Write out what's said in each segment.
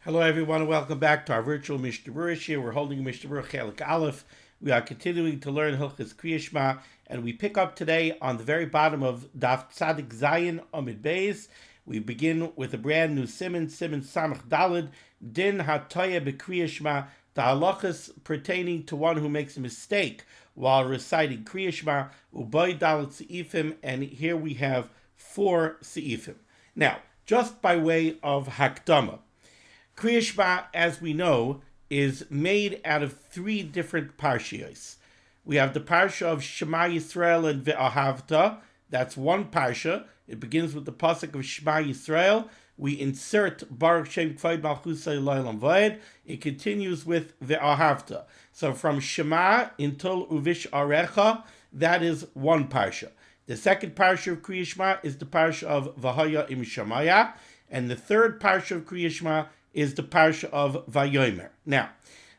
Hello everyone and welcome back to our virtual Mishnah Berurah here. We're holding Mishnah Berurah Chelik Aleph. We are continuing to learn Hilchos Krias Shema, and we pick up today on the very bottom of Daf Tzadik Zayin Amid Beis. We begin with a brand new Siman Samach Dalid, Din HaTorah Krias Shema, the halachas pertaining to one who makes a mistake while reciting Krias Shema, Ubay Dalid Seifim, and here we have 4 Seifim. Now, just by way of Hakdama, Krias Shema, as we know, is made out of 3 different parshios. We have the parsha of Shema Yisrael and Ve'ahavta. That's one parsha. It begins with the pasuk of Shema Yisrael. We insert Baruch Shem K'vod Malchusay L'Olam Va'ed. It continues with Ve'ahavta. So from Shema until Uvish Arecha, that is one parsha. The second parsha of Krias Shema is the parsha of V'haya Im Shamaya, and the third parsha of Krias Shema is the parsha of Vayomer. Now,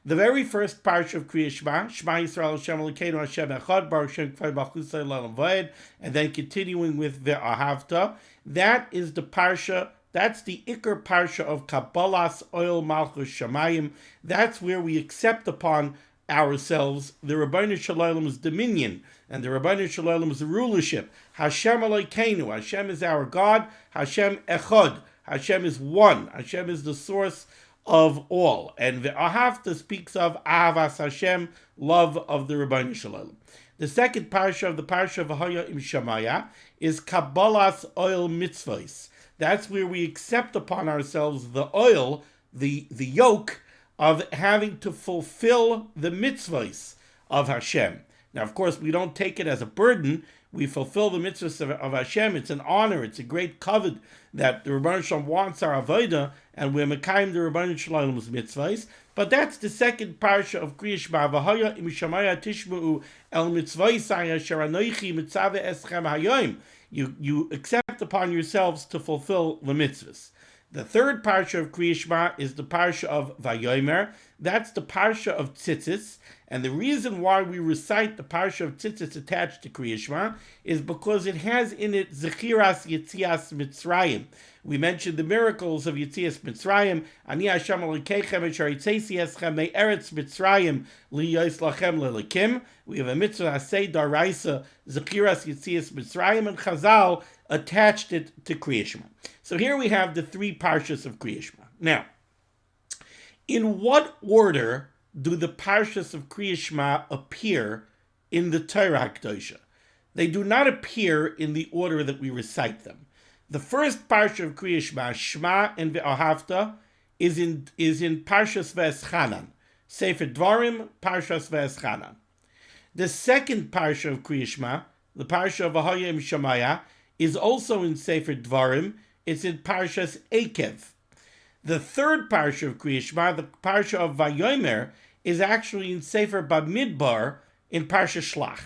the very first parsha of Krias Shema, Shema Yisrael Hashem Elokeinu Hashem Echad, Baruch Shem K'vod Malchusay L'Olam Va'ed, and then continuing with Ve'ahavta, that is the parsha, that's the Iker parsha of Kabbalas Oil Malchus Shamayim. That's where we accept upon ourselves the Rabbeinu Shalom's dominion and the Rabbeinu Shalom's rulership. Hashem Elokeinu, Hashem is our God, Hashem Echad, Hashem is one. Hashem is the source of all. And Ve'ahavta speaks of Ahavas Hashem, love of the Rabbeinu Shalom. The second parsha of the parsha of V'haya Im Shamaya is Kabbalas Oil Mitzvahs. That's where we accept upon ourselves the oil, the yoke of having to fulfill the mitzvahs of Hashem. Now, of course, we don't take it as a burden. We fulfill the mitzvahs of Hashem. It's an honor. It's a great kavod that the Rebbeinu Shalom wants our avodah, and we're mekayim the Rebbeinu Shalom's mitzvahs. But that's the second parsha of Krias Shema. V'haya im shamaya tishma'u el mitzvahsai asher anochi mitzaveh eschem hayom. You accept upon yourselves to fulfill the mitzvahs. The third parsha of Krias Shema is the parsha of Vayomer. That's the parsha of tzitzis. And the reason why we recite the parsha of tzitzis attached to Krias Shema is because it has in it Zechiras Yetzias Mitzrayim. We mentioned the miracles of Yetzias Mitzrayim. Ani Hashem Elokeichem asher yitzesi eschem me'eretz Mitzrayim liyos lachem lelikim. We have a mitzvah asay daraisa Zechiras Yetzias Mitzrayim, and Chazal attached it to Krias Shema. So here we have the 3 parshas of Krias Shema. Now, in what order do the parshas of Krias Shema appear in the Torah HaKadoshah? They do not appear in the order that we recite them. The first parsha of Krias Shema, Shema and Ve'ahavta, is in Parshas Ve'eschanan. Sefer Dvarim, Parshas Ve'eschanan. The second parsha of Krias Shema, the parsha of V'haya Im Shamaya, is also in Sefer Dvarim. It's in Parshas Ekev. The third parsha of Krias Shema, the parsha of Vayomer, is actually in Sefer Bamidbar in Parsha Shlach.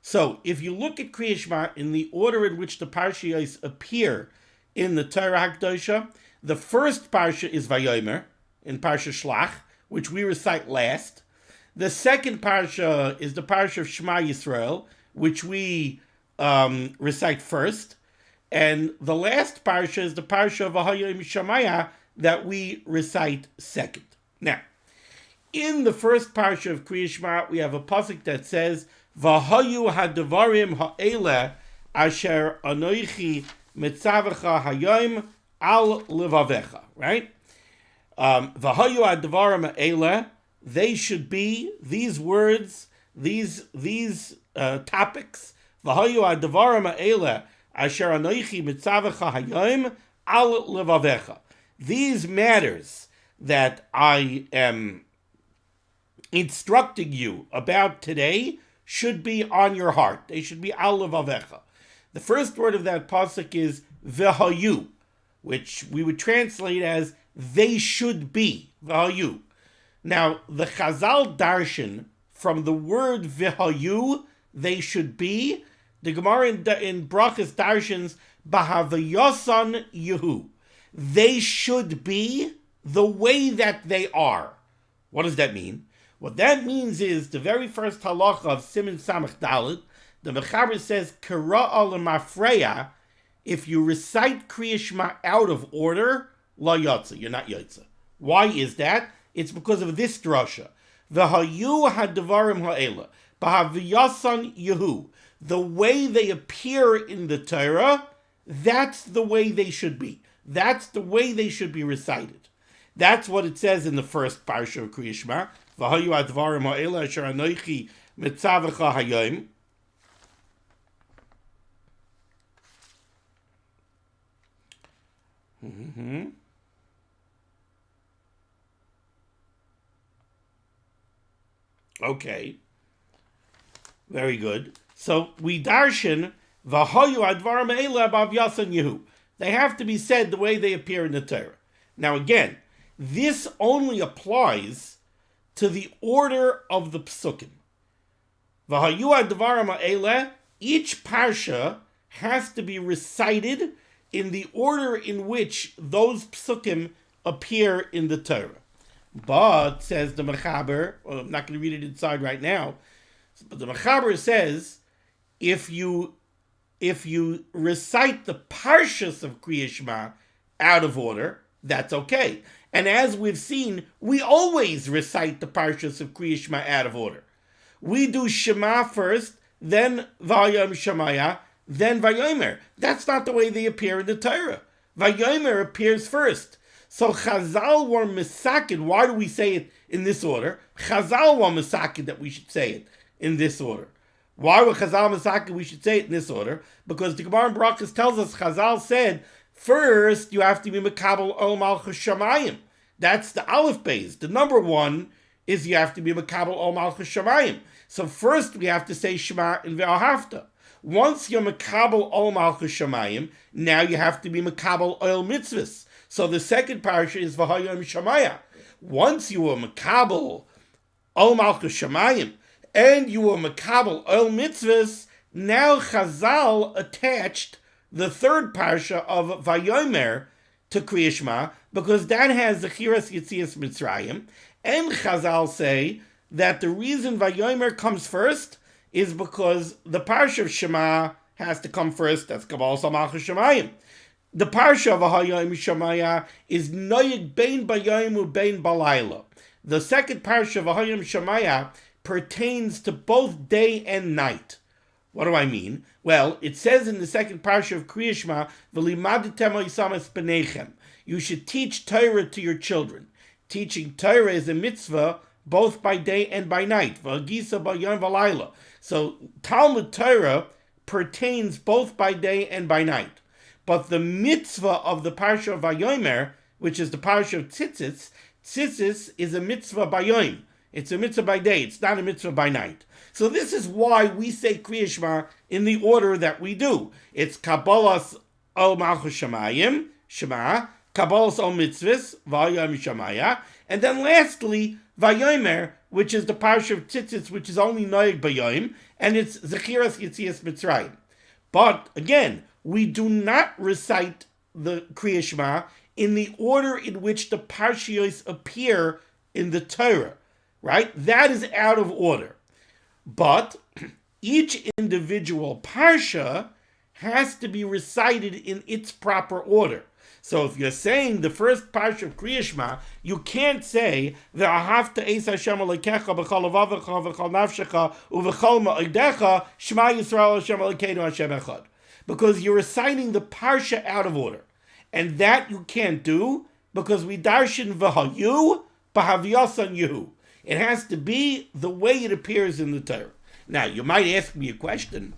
So, if you look at Krias Shema in the order in which the parshiyos appear in the Torah HaKadoshah, the first parsha is Vayomer in Parsha Shlach, which we recite last. The second parsha is the parsha of Shema Yisrael, which we recite first. And the last parsha is the parsha of V'haya Im Shamaya that we recite second. Now, in the first parsha of Krias Shema, we have a pasuk that says, V'hayu hadvarim ha'ele asher anoichi mitzavecha hayom al levavecha. Right? V'hayu hadvarim ha'ele, they should be, these words, these topics, V'hayu hadvarim ha'ele asher anoichi mitzavecha hayom al levavecha. These matters that I am instructing you about today should be on your heart. They should be al levavecha. The first word of that pasuk is v'hayu, which we would translate as they should be, v'hayu. Now, the Chazal darshan from the word v'hayu, they should be, the Gemara in Brachas darshans b'havayasan yehu. They should be the way that they are. What does that mean? What that means is the very first halacha of Siman Samach Dalid, the Mechaber says, Kara'a l'mafreya, if you recite Krias Shema out of order, la yotza, you're not yotza. Why is that? It's because of this drasha. V'hayu hadvarim ha'ela b'haviyasan yehu. The way they appear in the Torah, that's the way they should be. That's the way they should be recited. That's what it says in the first parsha of Krias Shema. V'hayu hadvarim ha'ela asher anochi mitzavecha hayom. Okay. Very good. So we darshan v'hayu advarim eila abav yasan yehu. They have to be said the way they appear in the Torah. Now again, this only applies to the order of the pesukim. V'hayu advarim eila. Each parsha has to be recited in the order in which those pesukim appear in the Torah. But, says the Mechaber, well, I'm not going to read it inside right now, but the Mechaber says, if you recite the parshas of Krias Shema out of order, that's okay. And as we've seen, we always recite the parshas of Krias Shema out of order. We do Shema first, then Vayom Shemaya, then Vayomer. That's not the way they appear in the Torah. Vayomer appears first. So Chazal were misakin. Why do we say it in this order? Chazal were misakin that we should say it in this order. Why were Chazal misakin we should say it in this order? Because the Gemara in Berurah tells us Chazal said first you have to be mekabel ol malchus shamayim. That's the aleph beis. The number one is you have to be mekabel ol malchus shamayim. So first we have to say Shema in ve'ahavta. Once you're mekabel ol malchus shamayim, now you have to be mekabel ol mitzvahs. So the second parasha is v'hayom Shemaya. Once you were mekabel ol malchus shamayim and you were mekabel ol mitzvahs, now Chazal attached the third parasha of Vayomer to Krias Shema because that has the Chiras Yetzias Mitzrayim, and Chazal say that the reason Vayomer comes first is because the parsha of Shema has to come first. That's Kabbalah Malchus Shamayim. The parsha of V'hayom Shemaya is noyeg bein bayom ubein balayla. The second parsha of V'hayom Shemaya pertains to both day and night. What do I mean? Well, it says in the second parsha of Krias Shema, "V'limaditem oisamas b'neichem." You should teach Torah to your children. Teaching Torah is a mitzvah both by day and by night. V'agisa bayom v'layla. So Talmud Torah pertains both by day and by night. But the mitzvah of the parsha of Vayomer, which is the parsha of Tzitzis, Tzitzis is a mitzvah by Yom. It's a mitzvah by day. It's not a mitzvah by night. So this is why we say Krias Shema in the order that we do. It's Kabbalas ol malchus shamayim, Shema, Kabbalas ol mitzvahs, Vayom Shemaya, and then lastly Vayomer, which is the parsha of Tzitzis, which is only noyeg bayom, and it's Zechiras Yetzias Mitzrayim. But again, we do not recite the Krias Shema in the order in which the parshiyos appear in the Torah, right? That is out of order. But each individual parsha has to be recited in its proper order. So if you're saying the first parsha of Krias Shema, you can't say Ve'ahavta es Hashem Elokecha b'chol levavecha v'chol nafshecha u'v'chol ma'odecha Shema Yisrael Hashem Elokeinu Hashem Echad. Because you're reciting the parsha out of order. And that you can't do because we darshan v'hayu b'havyasan yehu. It has to be the way it appears in the Torah. Now, you might ask me a question.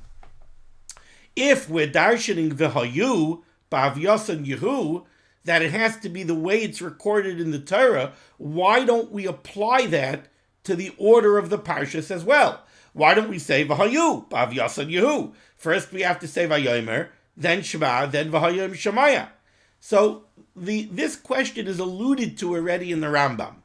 If we're darshaning v'hayu b'havyasan yehu, that it has to be the way it's recorded in the Torah, why don't we apply that to the order of the parshas as well? Why don't we say v'hayu b'havyasan yehu? First we have to say Vayomer, then Shema, then V'hayom Shemaya. So this question is alluded to already in the Rambam.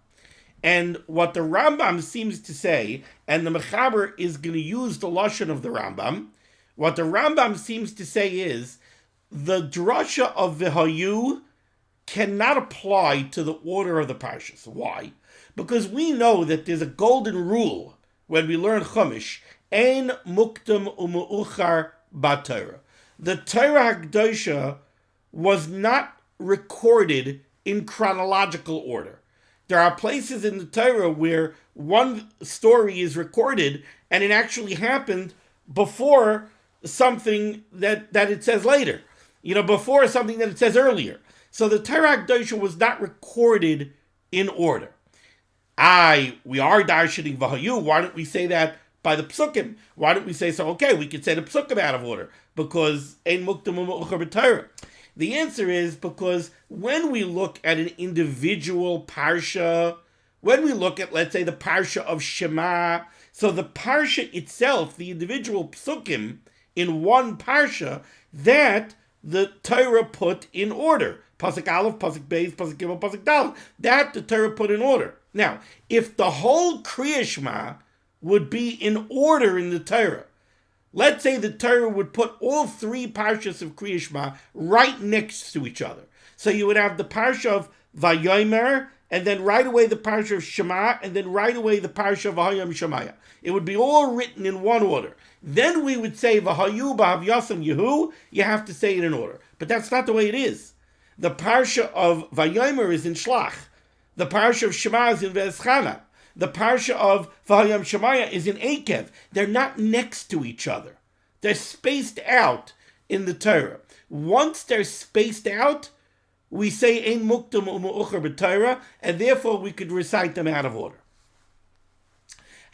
And what the Rambam seems to say, and the Mechaber is going to use the Lashon of the Rambam, what the Rambam seems to say is, the drasha of V'hayu cannot apply to the order of the parshas. Why? Because we know that there's a golden rule when we learn Chumash, Ein muktam u'mu'uchar b'Torah. The Torah HaKadosha was not recorded in chronological order. There are places in the Torah where one story is recorded and it actually happened before something that it says later. Before something that it says earlier. So the Torah Dirshu was not recorded in order. We are darshaning v'hayu. Why don't we say that by the pesukim? Why don't we say so? Okay, we could say the pesukim out of order because ein muktam u'meucher b'Torah. The answer is because when we look at an individual parsha, when we look at, let's say, the parsha of Shema, so the parsha itself, the individual pesukim in one parsha, that the Torah put in order. Pasuk Aleph, Pasuk Beis, Pasuk Gimel, Pasuk Daled. That the Torah put in order. Now, if the whole Krias Shema would be in order in the Torah, let's say the Torah would put all three parshas of Krias Shema right next to each other. So you would have the parsha of Vayomer, and then right away the parsha of Shema, and then right away the parsha of Vahayim Shemaya. It would be all written in one order. Then we would say Vahayu B'Hav Yasam Yehu. You have to say it in order, but that's not the way it is. The parsha of Vayomer is in Shlach. The parsha of Shema is in Ve'eschana. The parsha of Vahayim Shemaya is in Akev. They're not next to each other. They're spaced out in the Torah. Once they're spaced out, we say Ein Muktam U'Meucher b'Torah, and therefore we could recite them out of order.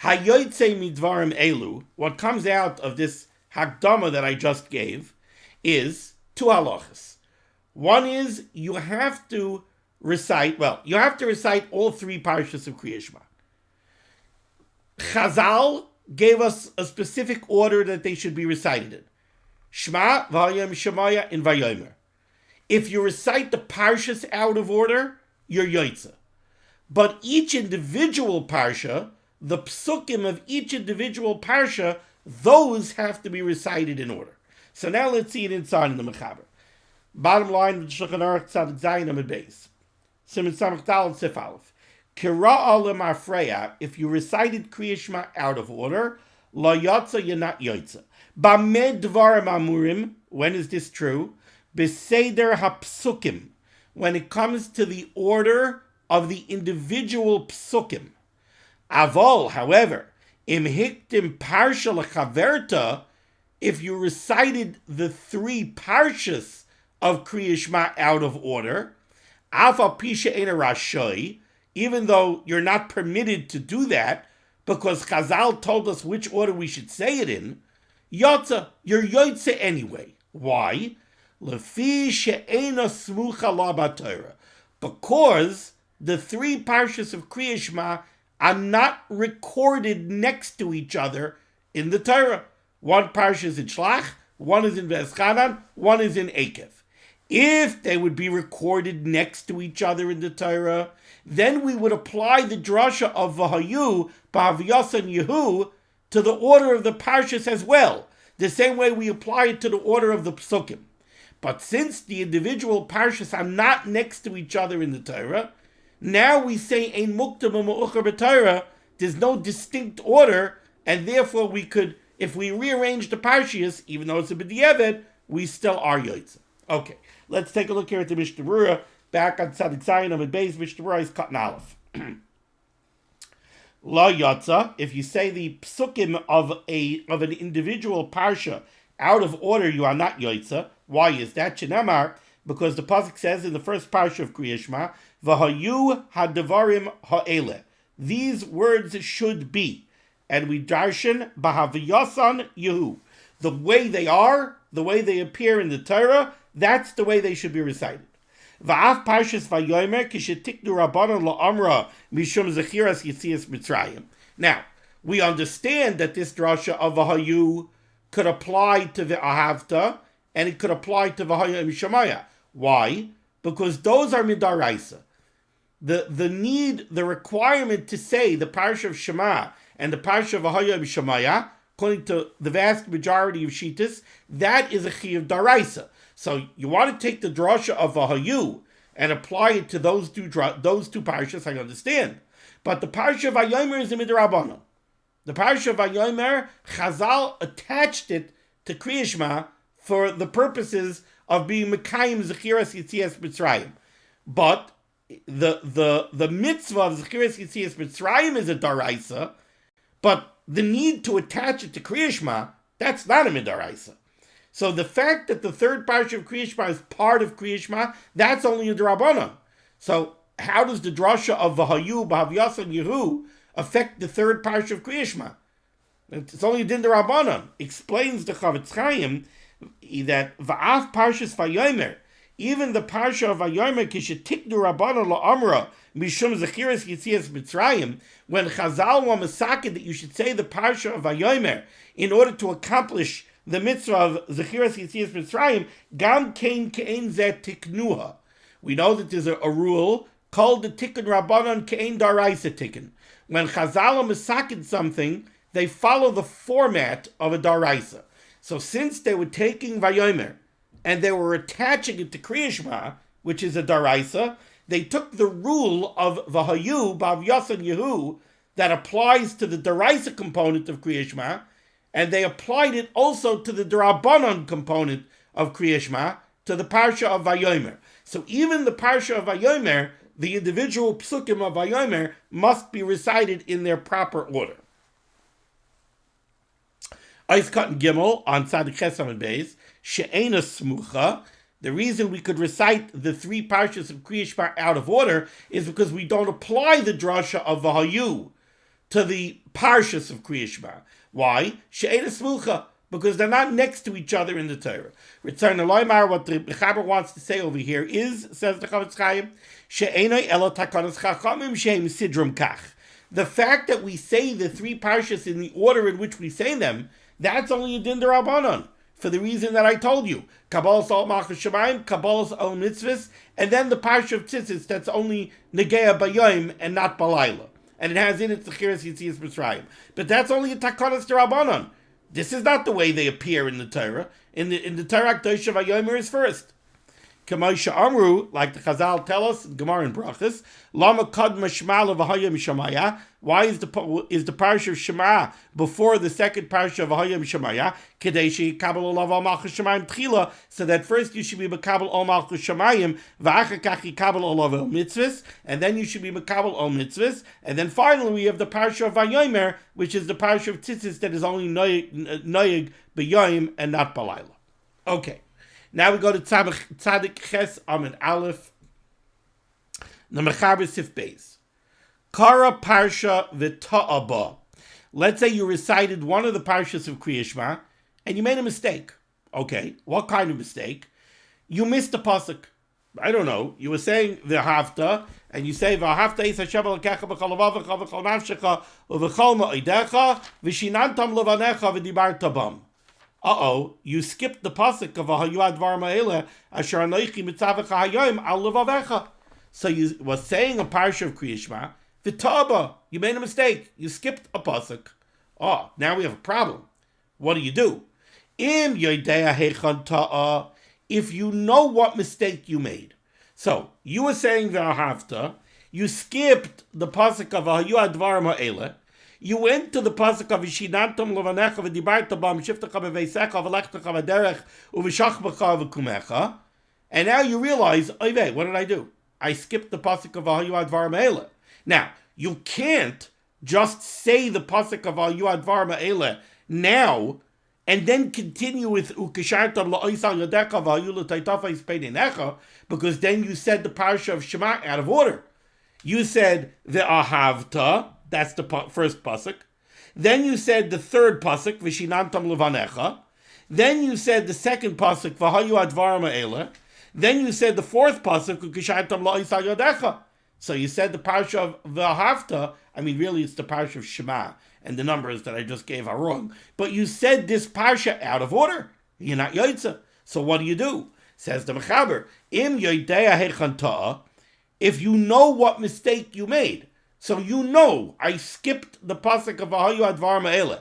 Hayotzei midvarim elu, what comes out of this Hakdama that I just gave, is two halachas. One is you have to recite all three parshas of Krias Shema. Chazal gave us a specific order that they should be recited in. Shema, Vayim, Shemaya, and Vayomer. If you recite the parshas out of order, you're yoitza. But each individual parsha, the pesukim of each individual parsha, those have to be recited in order. So now let's see it inside in the Mechaber. Bottom line, Shulchan Aruch Tzadik Zayin Amud Beis. Siman Samach Daled Sif Aleph. Kira'ah lemafreya, if you recited Krias Shema out of order, la yotza, you're not yotza. B'med dvarim amurim, when is this true? B'seder hapsukim, when it comes to the order of the individual psukim. Avol, however, im hiktim parsha lechaverta, if you recited the three parshas of Krias Shema out of order, afa pisha ena rashoi, even though you're not permitted to do that, because Chazal told us which order we should say it in, Yotza, you're Yotze anyway. Why? Lefi she'ena smucha la b'Torah. Because the three parshas of Krias Shema are not recorded next to each other in the Torah. One parsha is in Shlach, one is in Ve'eschana, one is in Akev. If they would be recorded next to each other in the Torah, then we would apply the drasha of Vahayu, B'Hav Yasan Yehu, to the order of the parshas as well, the same way we apply it to the order of the pesukim. But since the individual parshas are not next to each other in the Torah, now we say Ein Muktam U'Meucher b'Torah, there's no distinct order, and therefore we could, if we rearrange the parshas, even though it's a b'diavad, we still are Yotze. Okay, let's take a look here at the Mishnah Berurah. Back on Tzadik Zayin Amud Beis, Mishnah Berurah is cut in Aleph. La Yotza, if you say the pesukim of an individual parsha out of order, you are not Yotza. Why is that? Shenemar, because the pasuk says in the first parsha of Krias Shema, V'hayu hadavarim ha'ele. These words should be, and we darshan b'hav yasan yehu. The way they are, the way they appear in the Torah, that's the way they should be recited. Va'af parshas vayomer kishetiknu rabbanon la'amra mishum zechiras yitzias Mitzrayim. Now, we understand that this drasha of Vahayu could apply to the Ahavta, and it could apply to Vahayim Shemaya. Why? Because those are midaraisa. The requirement to say the parsha of Shema and the parsha of Vahayim Shemaya, according to the vast majority of Shitas, that is a chi of daraisa. So you want to take the drasha of Vahayu and apply it to those two parshas, I understand. But the parsha of Vayomer is a midrabanan. The parsha of Vayomer, Chazal attached it to Krias Shema for the purposes of being Mekayim Zechiras Yitzias Mitzrayim. But the mitzvah of Zechiras Yetzias Mitzrayim is a daraisa, but the need to attach it to Krias Shema, that's not a midaraisa. So the fact that the third parsha of Krias Shema is part of Krias Shema, that's only a d'Rabbanan. So how does the drasha of V'hayu b'Havyasan Yehu affect the third parsha of Krias Shema? It's only a din d'Rabbanan. Explains the Chavetz Chaim that Va'af parshas Vayomer, even the parsha of Vayomer kishetikdu Rabbanan la'amra mishum Zechiras Yetzias Mitzrayim, when Chazal were masaked that you should say the parsha of Vayomer in order to accomplish the mitzvah of Zechiras Yetzias Mitzrayim, gam kein zeh tiknuha. We know that there's a rule called the tikkun Rabbanan kein daraisa tikkun. When Chazal masaked something, they follow the format of a daraisa. So since they were taking Vayomer and they were attaching it to Krias Shema, which is a daraisa, they took the rule of V'hayu b'Havyasan Yehu that applies to the daraisa component of Krias Shema, and they applied it also to the D'Rabbanan component of Krias Shema, to the parsha of Vayomer. So even the parsha of Vayomer, the individual pesukim of Vayomer, must be recited in their proper order. Eis Katan Gimel on Tzadik Ches Amud Beis, She'ena Smucha. The reason we could recite the three parshas of Krias Shema out of order is because we don't apply the drasha of V'hayu to the parshas of Krias Shema. Why? She'ena Smucha. Because they're not next to each other in the Torah. Return to Loimar, what the Chaber wants to say over here is, says the Chavetz Chaim, She'ena ela takanas chachamim she'em sidrum kach. The fact that we say the three parshas in the order in which we say them, that's only a din d'Rabbanan, for the reason that I told you. Kabbalas al Malchus Shemayim, Kabbalas al Mitzvahs, and then the parsha of Tzitzis, that's only Negea Bayoim and not Balayla. And it has in it Zechiras Yetzias Mitzrayim. But that's only a takanas d'Rabbanan. This is not the way they appear in the Torah. In the Torah, Kedosh Vayomer is first. K'moshe Amru, like the Chazal tell us, Gemara and Brachas, Lama Kadma Shema L'Vahayim Shemaya. Why is the parsha of Shema before the second parsha of Vahayim Shemaya? Kadeshi Kabel Olav Al Malchus Shemayim Tchila, so that first you should be Makabel Al Malchus Shemayim, V'achar Kach Kabel Olav Al Mitzvahs, and then you should be Makabel Al Mitzvahs, and then finally we have the parsha of Vayomer, which is the parsha of Tzitzis that is only Noyeg B'Yoyim and not Balayla. Okay. Now we go to Tzadik Ches Amud Aleph, the Mechaber Sif Beis. Kara Parsha V'Ta'aba. Let's say you recited one of the parshas of Krias Shema, and you made a mistake. Okay, what kind of mistake? You missed a pasuk. I don't know. You were saying V'Havta, and you say V'Havta Is Hashem Elokecha B'chol Levavecha V'chol Nafshecha V'chol Ma'idecha V'Shinantam Levanecha V'Dibarta Bam. You skipped the pasuk of V'hayu Advar Ma'ele Asher Anoichi Mitzavecha Hayoim Al Levavecha. So you were saying a parsha of Krias Shema, V'Taba. You made a mistake. You skipped a pasuk. Now we have a problem. What do? Im Yodeya Hechan Ta'a. If you know what mistake you made. So you were saying V'Ahavta. You skipped the pasuk of V'hayu Advar Ma'ele. You went to the pasuk of Vishinantam Lovanecha V'Dibarta Bam Shiftecha B'Veisecha V'Lechtecha V'Derech Uv'Shachbecha V'Kumecha, and now you realize, what did I do? I skipped the pasuk of V'hayu Advar Ma'ele. Now you can't just say the pasuk of V'hayu Advar Ma'ele now and then continue with Ukeshartam La'Oisal Yadecha V'hayu L'Taitafa Yispeinecha, because then you said the parsha of Shema out of order. You said the Ahavta. That's the first pasuk. Then you said the third pasuk, Vishinantam Levanecha. Then you said the second pasuk, V'hayu Advar Ma'ele. Then you said the fourth pasuk, Ukeshartam La'Isal Yodecha. So you said the parsha of V'Havta. Really it's the parsha of Shema, and the numbers that I just gave are wrong. But you said this parsha out of order. You're not Yoitza. So what do? Says the Mechaber, Im Yodeya Hechan Ta'a. If you know what mistake you made, so you know I skipped the pasuk of V'hayu Advar Ma'ele.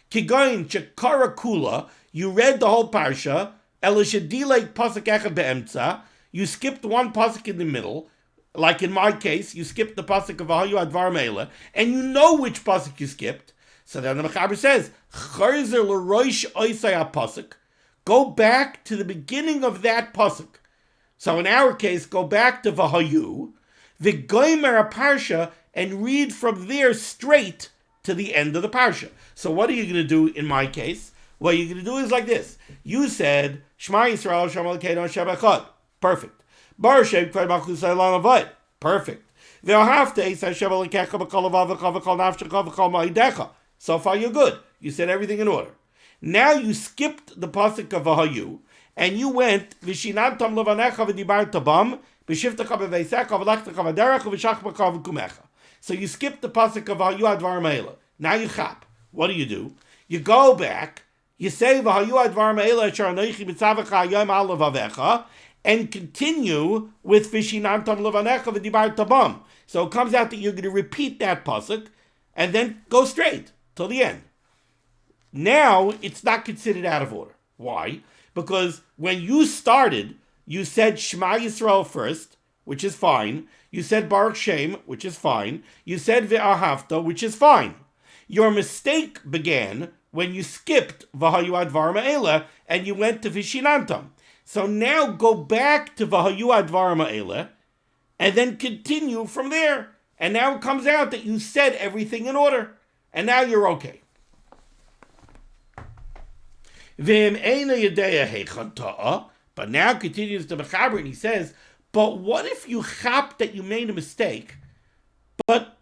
Kigoyin Chekara Kula, you read the whole parsha, Elishadilek pasuk echad be'emtza, you skipped one pasuk in the middle, like in my case, you skipped the pasuk of V'hayu Advar Ma'ele, and you know which pasuk you skipped. So then the Mechaber says, Charzer l'roish oisay pasuk, go back to the beginning of that pasuk. So in our case, go back to V'hayu. V'goymer a parsha, and read from there straight to the end of the parsha. So what are you going to do in my case? What you're going to do is like this. You said, Shema Yisrael, Shem Elokeinu Hashem Echad. Perfect. Bar Shem Kved Malchus Olam Avad. Perfect. Ve'ahavta Hashem Elokecha b'kol levavecha v'kol nafshecha v'kol ma'idecha. So far you're good. You said everything in order. Now you skipped the pasuk of Vahayu, and you went V'shinantam levanecha v'dibarta bam v'shivtecha b'veisecha v'lachtecha v'derech v'shachbaka v'kumecha. So you skipped the pasuk of Vahayu advar me'ela. Now you chap. What do? You go back. You say Vahayu advar me'ela asher anochi mitzavecha hayom al levavecha, and continue with Vishinantam levanecha v'dibarta bam. So it comes out that you're going to repeat that pasuk and then go straight till the end. Now it's not considered out of order. Why? Because when you started, you said Shema Yisrael first, which is fine. You said Baruch Shem, which is fine. You said Ve'ahavta, which is fine. Your mistake began when you skipped Vahayu advar me'ela and you went to Vishinantam. So now go back to Vahayu advar me'ela and then continue from there. And now it comes out that you said everything in order. And now you're okay. But now continues the Mechaber and he says, but what if you chap that you made a mistake, but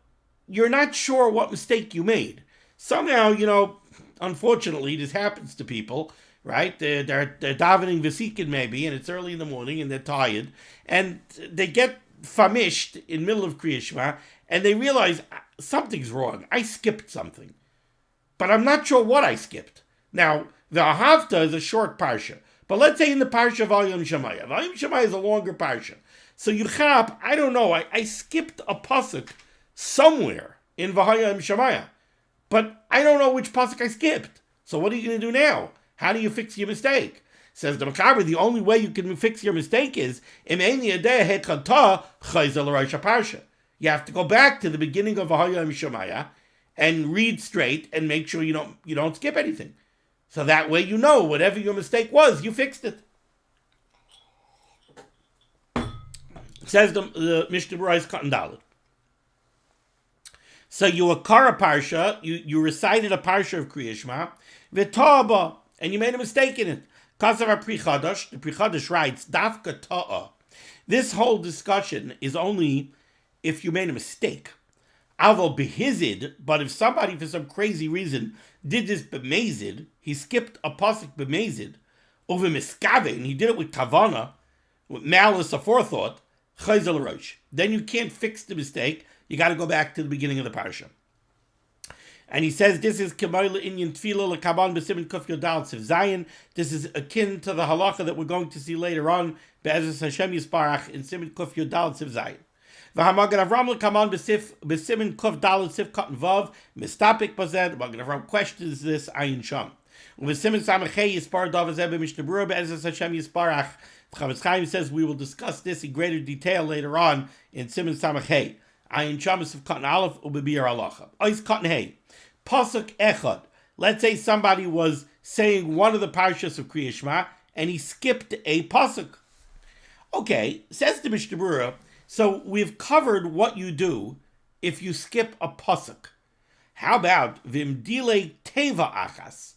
you're not sure what mistake you made? Somehow, unfortunately, this happens to people, right? They're davening vesikin maybe, and it's early in the morning, and they're tired, and they get famished in middle of Krias Shema, and they realize something's wrong. I skipped something, but I'm not sure what I skipped. Now, the Ahavta is a short parsha, but let's say in the parsha of Vayom Shemaya. Vayom Shemaya is a longer parsha. So you chap, I don't know, I skipped a pasuk somewhere in Vayom Shemaya, but I don't know which pasuk I skipped. So what are you going to do now? How do you fix your mistake? Says the Mechaber, the only way you can fix your mistake is you have to go back to the beginning of Vayom Shemaya and read straight and make sure you don't skip anything. So that way whatever your mistake was, you fixed it. Says the Mishnah Berurah is cutting Dalit. So you akar a parsha, you recited a parsha of Krias Shema, v'ta'aba, and you made a mistake in it. Kasav Pri Chadash, the Pri Chadash writes, dafka ta'a. This whole discussion is only if you made a mistake. Aval behizid, but if somebody for some crazy reason did this b'mezid, he skipped a pasuk b'mezid, over miskave, and he did it with kavana, with malice aforethought, chayzel rosh. Then you can't fix the mistake. You got to go back to the beginning of the parsha. And he says this is Kemoila Inyan Tefillah Lekaban B'Siman Kuf Yodal Tziv Zayin. This is akin to the halacha that we're going to see later on Be'ezus Hashem Yisparach in Siman Kuf Yodal Tziv Zayin. V'Hamagad Avram Lekaban B'Siman Kuf Dal Tziv Katan Vav Mistapik Bazed. Hamagad Avram questions this Ayin Sham. V'Siman Samachei Yispar Dav Azeh B'Mishnah Berurah Be'ezus Hashem Yisparach. Chavetz Chaim says we will discuss this in greater detail later on in Siman Samachei. Ayin Shamas of Cotton Aleph Ubibir Alacha. Ois Cotton Hay. Pasuk Echad. Let's say somebody was saying one of the parshas of Krias Shema and he skipped a pasuk. Okay, says the Mishnah Berurah, so we've covered what you do if you skip a pasuk. How about Vimdile Teva Achas?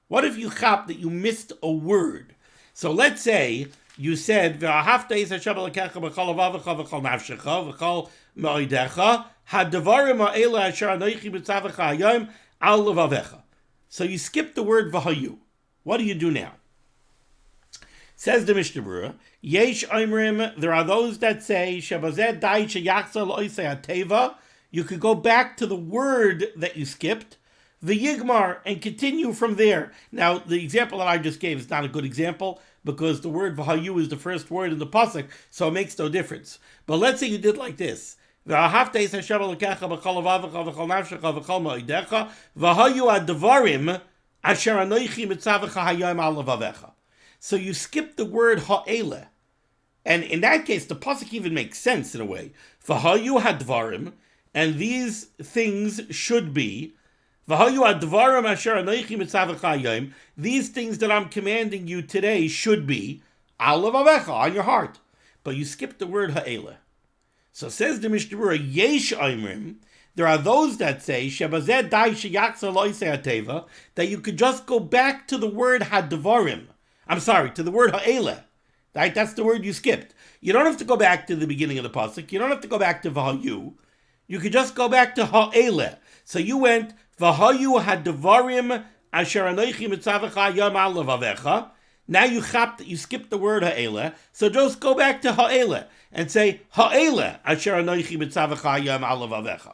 What if you chap that you missed a word? So let's say you said Ve'ahavta es Hashem Elokecha b'chol levavecha v'chol nafshecha v'chol ma'idecha hadavarim ha'ela asher anochi mitzavecha hayom al levavecha. So you skip the word v'hayu. What do you do now? Says the Mishnah Berurah, Yesh Oimrim, there are those that say Shebazeh dai sheyachzor lo'isei hateva. You could go back to the word that you skipped, the Yigmar, and continue from there. Now, the example that I just gave is not a good example because the word Vahayu is the first word in the pasuk, so it makes no difference. But let's say you did like this. V'ahavta es Hashem Elokecha b'chol levavecha v'chol nafshecha v'chol ma'idecha v'hayu advarim asher anochi mitzavecha hayom al levavecha. So you skip the word ha'ele. And in that case, the pasuk even makes sense in a way. V'hayu hadvarim, and these things should be these things that I'm commanding you today should be al levavecha, on your heart. But you skip the word ha'ele. So says the Mishnah Berurah, Yesh Oimrim, there are those that say that you could just go back to the word hadvarim. I'm sorry, to the word ha'ele. Right? That's the word you skipped. You don't have to go back to the beginning of the pasuk. You don't have to go back to v'hayu. You could just go back to ha'ele. So you went v'hayu hadvarim asher anochi mitzavecha yom alav. Now you skipped the word ha'ele. So just go back to ha'ele and say ha'ele asher anochi mitzavecha yom alav.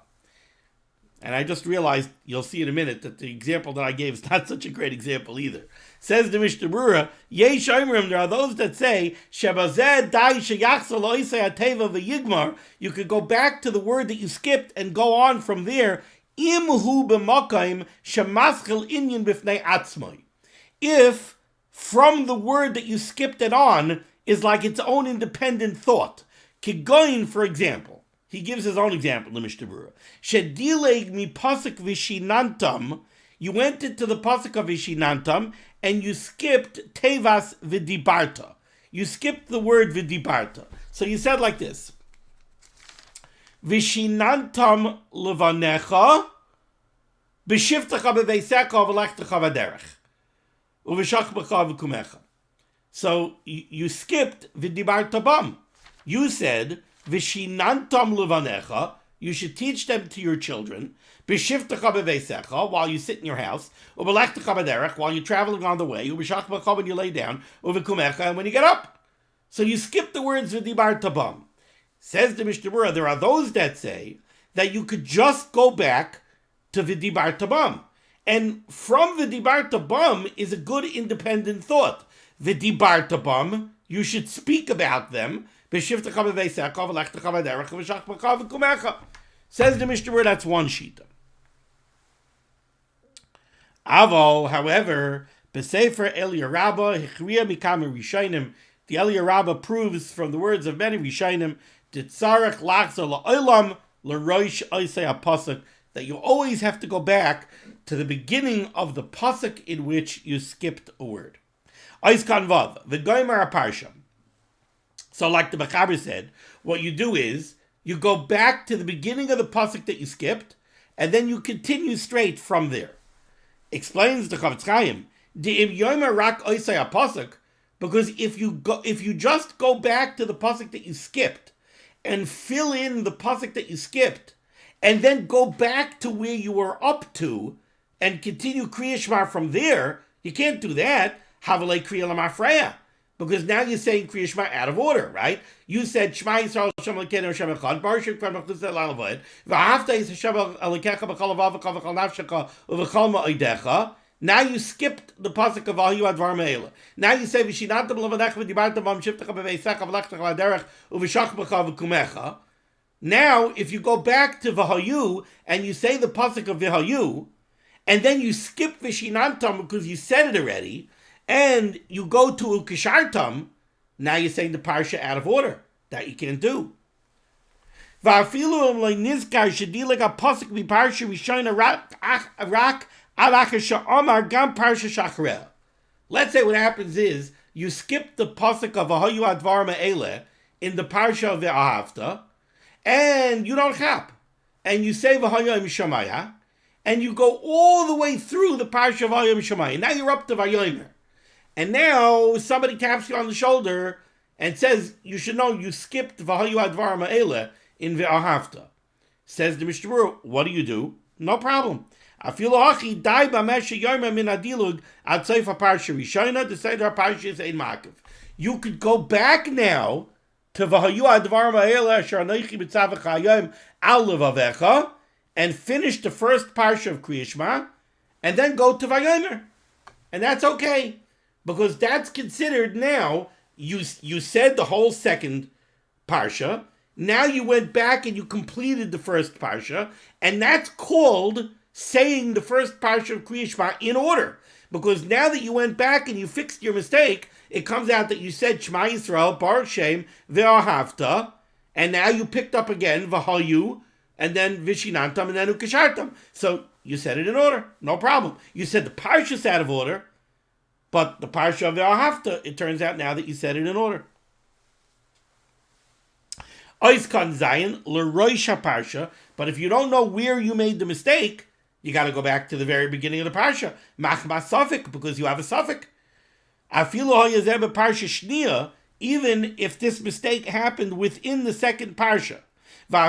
And I just realized, you'll see in a minute, that the example that I gave is not such a great example either. Says the Mishnah Berurah, Yesh Oimrim, there are those that say, Shebazeh dai sheyachzor lo'isei hateva v'yigmar, you could go back to the word that you skipped and go on from there, imhu b'makayim shemaschel inyan b'fnei atzmai. If from the word that you skipped it on is like its own independent thought. Kigoyin, for example. He gives his own example, the Mishnah Berurah. Shedileg mi pasuk vishinantam. You went into the pasuk of vishinantam and you skipped tevas v'dibarta. You skipped the word v'dibarta. So you said like this: Vishinantam levanecha b'shivtecha b'veisecha v'lechtecha v'derech u'v'shachbecha v'kumecha. So you skipped v'dibarta bam. You said Vishinantam levanecha, you should teach them to your children, b'shivtecha b'veisecha, while you sit in your house, u'b'lechtecha b'derech, while you're traveling on the way, u'b'shachbecha, when you lay down, u'v'kumecha, and when you get up. So you skip the words v'dibarta bam. Says the Mishnah Berurah, there are those that say that you could just go back to v'dibarta bam. And from v'dibarta bam is a good independent thought. V'dibarta bam, you should speak about them. Says the Mishnah Berurah, that's one shita. Aval, however, B'sefer Eliyah Rabbah, Hichriya Mikama Rishayim, the Eliyah Rabbah proves from the words of many Rishayim, Titzarech Lachzor La'olam L'roish Oisei HaPasuk, that you always have to go back to the beginning of the pasuk in which you skipped a word. Ois Kanvav, V'goymer HaParsha. So like the Mechaber said, what you do is, you go back to the beginning of the pasuk that you skipped, and then you continue straight from there. Explains the Chavetz Chaim, De'im yomer rak oisei pasuk, because if you just go back to the pasuk that you skipped, and fill in the pasuk that you skipped, and then go back to where you were up to, and continue Krias Shema from there, you can't do that. Havalei Kriya Lamafreya. Because now you're saying Krias Shema out of order, right? You said Shema Yisrael Hashem Elokeinu Hashem Echad, Baruch Shem Kvar Mechus L'Alavod, V'ahavta Yis Hashem Elokecha B'chol Avavecha V'chol Nafshecha V'chol Ma'odecha. Now you skipped the pasuk of Ayu Advar Me'ela. Now you say V'shinantam Levanecha V'dibartam Bam Shivtecha B'veisecha V'lechtecha V'derech U'v'shachbecha V'kumecha. Now, if you go back to V'hayu and you say the pasuk of V'hayu, and then you skip V'shinantam because you said it already, and you go to Ukishartam, now you're saying the parsha out of order. That you can't do. Let's say what happens is, you skip the pasuk of Ahayu Advar Me'ele in the parsha of the Ahavta, and you don't chap. And you say V'hayu Mishamaya, and you go all the way through the parsha of Ahayu Mishamaya. Now you're up to Vayomer. And now somebody taps you on the shoulder and says, you should know you skipped V'hayu Advar Me'ele in Ve'ahavta. Says the Mishnah Berurah, what do? No problem. Afilu hachi dai b'meshe yomer min adilug ad seif haparsha rishona the seder haparsha is ein ma'akev. You could go back now to V'hayu Advar Me'ele asher anochi mitzavecha hayom al levavecha and finish the first parsha of Krias Shema and then go to Vayomer. And that's okay. Because that's considered now, you said the whole second parsha, now you went back and you completed the first parsha, and that's called saying the first parsha of Krias Shema in order. Because now that you went back and you fixed your mistake, it comes out that you said Shema Yisrael, Baruch Shem, Ve'ahavta, and now you picked up again V'hayu, and then Vishinantam, and then Ukishartam. So you said it in order, no problem. You said the parsha's out of order, but the parsha of Ve'ahavta, it turns out now that you said it in order. Oiskan Zayin, Leroisha Parsha, but if you don't know where you made the mistake, you got to go back to the very beginning of the Parsha. Machma Safik, because you have a Safik. Afilu Hayazeb Parsha Shnia, even if this mistake happened within the second Parsha. There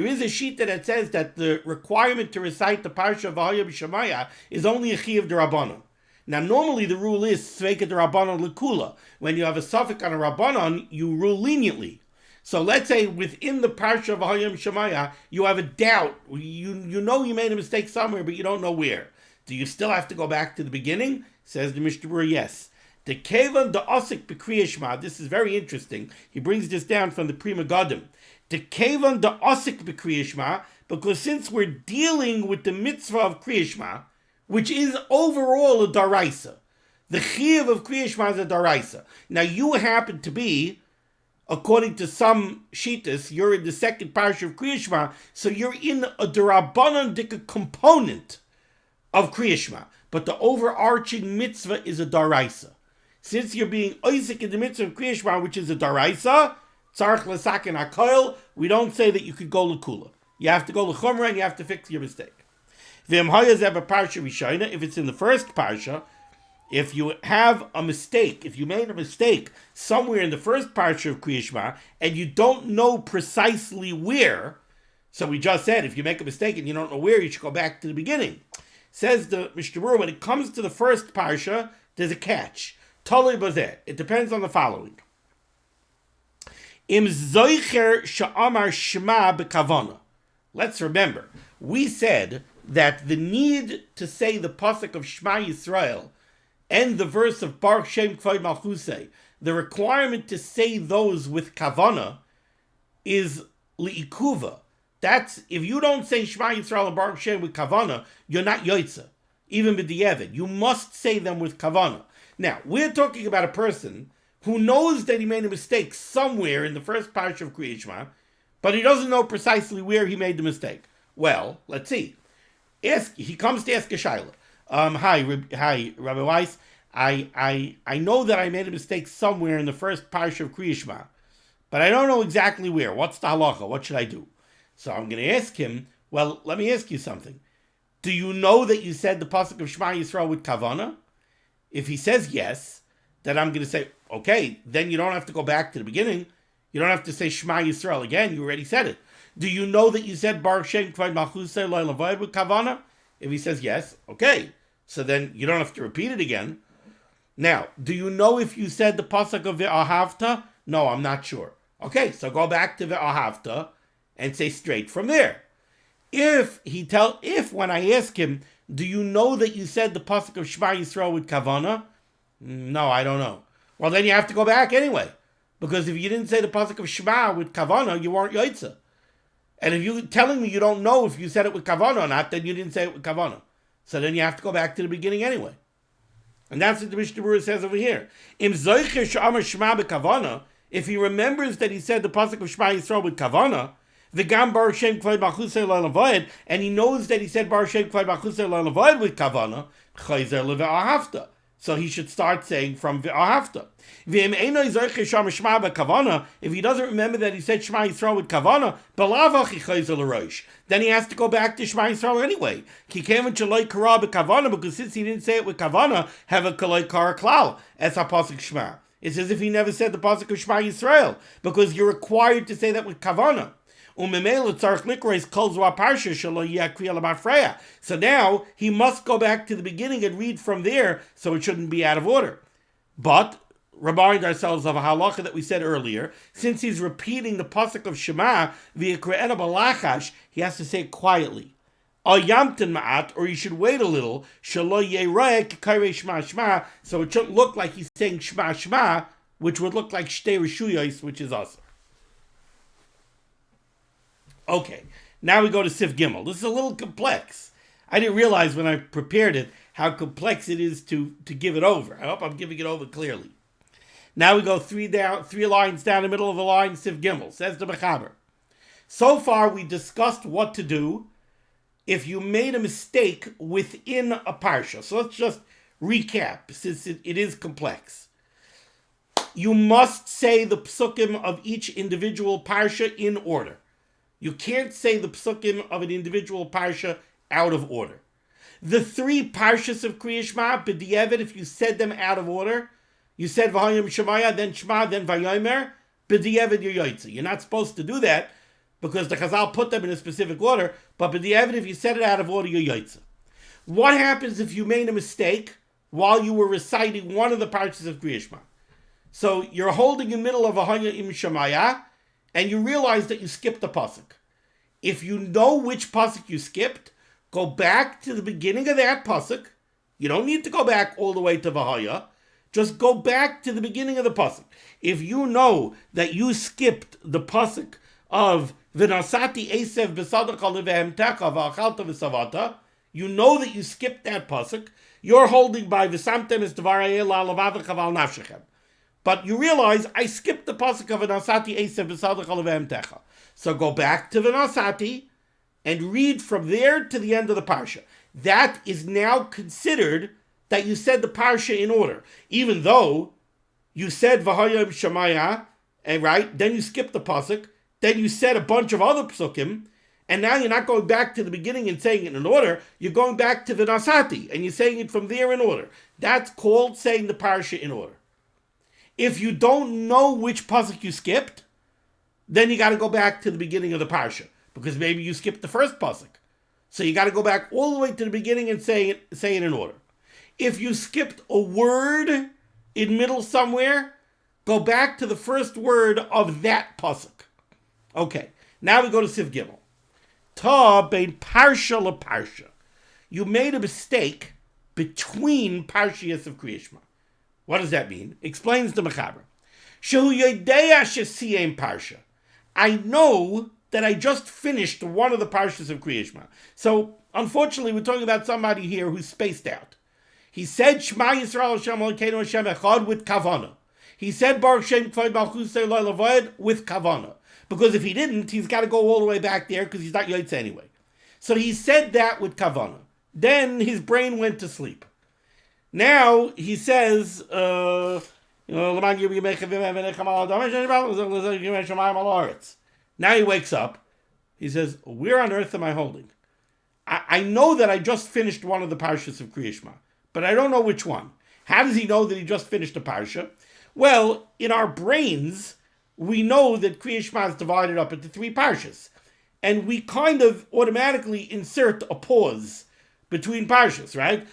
is a sheet that says that the requirement to recite the Parsha of V'haya B'Shemaya is only a Chiyuv D'Rabbanan. Now, normally the rule is Sveika D'Rabbanan L'Kula. When you have a suffix on a Rabbanan, you rule leniently. So let's say within the Parsha of V'haya B'Shemaya, you have a doubt. You know you made a mistake somewhere, but you don't know where. Do you still have to go back to the beginning? Says the Mishnah Berurah, yes. The kevan the osik b'Kriyas Shema. This is very interesting. He brings this down from the Prima Gadim. The kevan the osik b'Kriyas Shema, because since we're dealing with the mitzvah of Kriyas Shema, which is overall a daraisa, the chiyuv of Kriyas Shema is a daraisa. Now you happen to be, according to some shittas, you're in the second parsha of Kriyas Shema, so you're in a derabanan dika component of Kriyas Shema, but the overarching mitzvah is a daraisa. Since you're being Isaac in the mitzvah of Krias Shema, which is a daraisa, tzarich l'saken hakoil, we don't say that you could go l'kula. You have to go l'chumra and you have to fix your mistake. If it's in the first parsha, if you have a mistake, if you made a mistake somewhere in the first parsha of Krias Shema and you don't know precisely where, so we just said if you make a mistake and you don't know where, you should go back to the beginning. Says the Mishnah Berurah, when it comes to the first parsha, there's a catch. Totally bazeh. It depends on the following. Im zoicher sha'amar shema bekavana. Let's remember, we said that the need to say the pasuk of Shema Yisrael and the verse of Baruch Shem Kvod Malchusei, the requirement to say those with kavana is li'ikuva. That's, if you don't say Shema Yisrael and Baruch Shem with kavana, you're not yoitza, even b'di'evid. You must say them with kavana. Now, we're talking about a person who knows that he made a mistake somewhere in the first parsha of Krias Shema, but he doesn't know precisely where he made the mistake. Well, let's see. He comes to ask a shayla. Hi, Rabbi Weiss. I know that I made a mistake somewhere in the first parsha of Krias Shema, but I don't know exactly where. What's the halacha? What should I do? So I'm going to ask him, well, let me ask you something. Do you know that you said the pasuk of Shema Yisrael with kavana? If he says yes, then I'm going to say, okay, then you don't have to go back to the beginning. You don't have to say Shema Yisrael again. You already said it. Do you know that you said Baruch Shem Kvod Malchusei Lo Levayed with kavana? If he says yes, okay. So then you don't have to repeat it again. Now, do you know if you said the pasuk of Ve'ahavta? No, I'm not sure. Okay, so go back to Ve'ahavta and say straight from there. If when I ask him, do you know that you said the pasuk of Shema Yisrael with kavana? No, I don't know. Well, then you have to go back anyway, because if you didn't say the pasuk of Shema with kavana, you weren't yoitza. And if you're telling me you don't know if you said it with kavana or not, then you didn't say it with kavana. So then you have to go back to the beginning anyway. And that's what the Mishnah Berurah says over here. Im zoicher she'amar Shema bekavana, if he remembers that he said the pasuk of Shema Yisrael with kavana, v'gam Baruch Shem Kvod Malchusei Lo Levayed, and he knows that he said Baruch Shem Kvod Malchusei Lo Levayed with kavana, chayzer leve'ahavta. So he should start saying from ve'ahavta. V'im eino zoicher she'amar Shema bekavana, if he doesn't remember that he said Shema Yisrael with kavana, b'lavachi chayzer l'rosh, then he has to go back to Shema Yisrael anyway. Ki kevan sheloi kara bekavana, because since he didn't say it with kavana, have a koloi kara klal as a pasuk Shema. It's as if he never said the pasuk of Shema Yisrael, because you're required to say that with kavana. So now he must go back to the beginning and read from there, so it shouldn't be out of order. But remind ourselves of a halacha that we said earlier. Since he's repeating the pasuk of Shema, he has to say it quietly. Or you should wait a little, so it shouldn't look like he's saying Shema Shema, which would look like Shtei Reshuyos, which is awesome. Okay, now we go to Sif Gimel. This is a little complex. I didn't realize when I prepared it how complex it is to give it over. I hope I'm giving it over clearly. Now we go three lines down the middle of the line, Sif Gimel. Says the Mechaber. So far we discussed what to do if you made a mistake within a parsha. So let's just recap, since it is complex. you must say the pesukim of each individual parsha in order. You can't say the pesukim of an individual parsha out of order. The three parshas of Krias Shema, b'di'evet, if you said them out of order, you said V'hayim Shemaya, then Shema, then Vayomer, b'di'evet you're yoytze. You're not supposed to do that because the Chazal put them in a specific order, but b'di'evet, if you said it out of order, you're yoytze. What happens if you made a mistake while you were reciting one of the parshas of Krias Shema? So you're holding in the middle of V'hayim Shemaya, and you realize that you skipped a pasuk. If you know which pasuk you skipped, go back to the beginning of that pasuk. You don't need to go back all the way to Vahaya. Just go back to the beginning of the pasuk. If you know that you skipped the pasuk of V'nasati Esev b'sadach alivehemtecha v'achalta v'savata, you know that you skipped that pasuk. You're holding by V'samtem es devar ha'ela alavavecha v'al nafshechem. But you realize, I skipped the pasuk of V'nasati Esev b'sadach alivehemtecha. So go back to V'nasati and read from there to the end of the parsha. That is now considered that you said the parsha in order. Even though you said V'hayim Shemaya, and right, then you skipped the pasuk, then you said a bunch of other pesukim, and now you're not going back to the beginning and saying it in order, you're going back to V'nasati, and you're saying it from there in order. That's called saying the parsha in order. If you don't know which pasuk you skipped, then you got to go back to the beginning of the parsha, because maybe you skipped the first pasuk. So you got to go back all the way to the beginning and say it in order. If you skipped a word in middle somewhere, go back to the first word of that pasuk. Okay, now we go to Siv Gimel. Ta bein parsha la parsha. You made a mistake between parshias of Krias Shema. What does that mean? Explains the Mechaber. Shehu yodea shesiyem parsha. I know that I just finished one of the parshas of Krias Shema. So, unfortunately, we're talking about somebody here who's spaced out. He said Shema Yisrael Hashem Elokeinu Hashem Echad with Kavana. He said Baruch Shem Kvod Malchusei Lo Lavoed with Kavana. Because if he didn't, he's got to go all the way back there because he's not Yotze anyway. So he said that with Kavana. Then his brain went to sleep. Now he says, now he wakes up. He says, where on earth am I holding? I know that I just finished one of the parshas of Krias Shema, but I don't know which one. How does he know that he just finished a parsha? Well, in our brains, we know that Krias Shema is divided up into three parshas. And we kind of automatically insert a pause between parshas, right?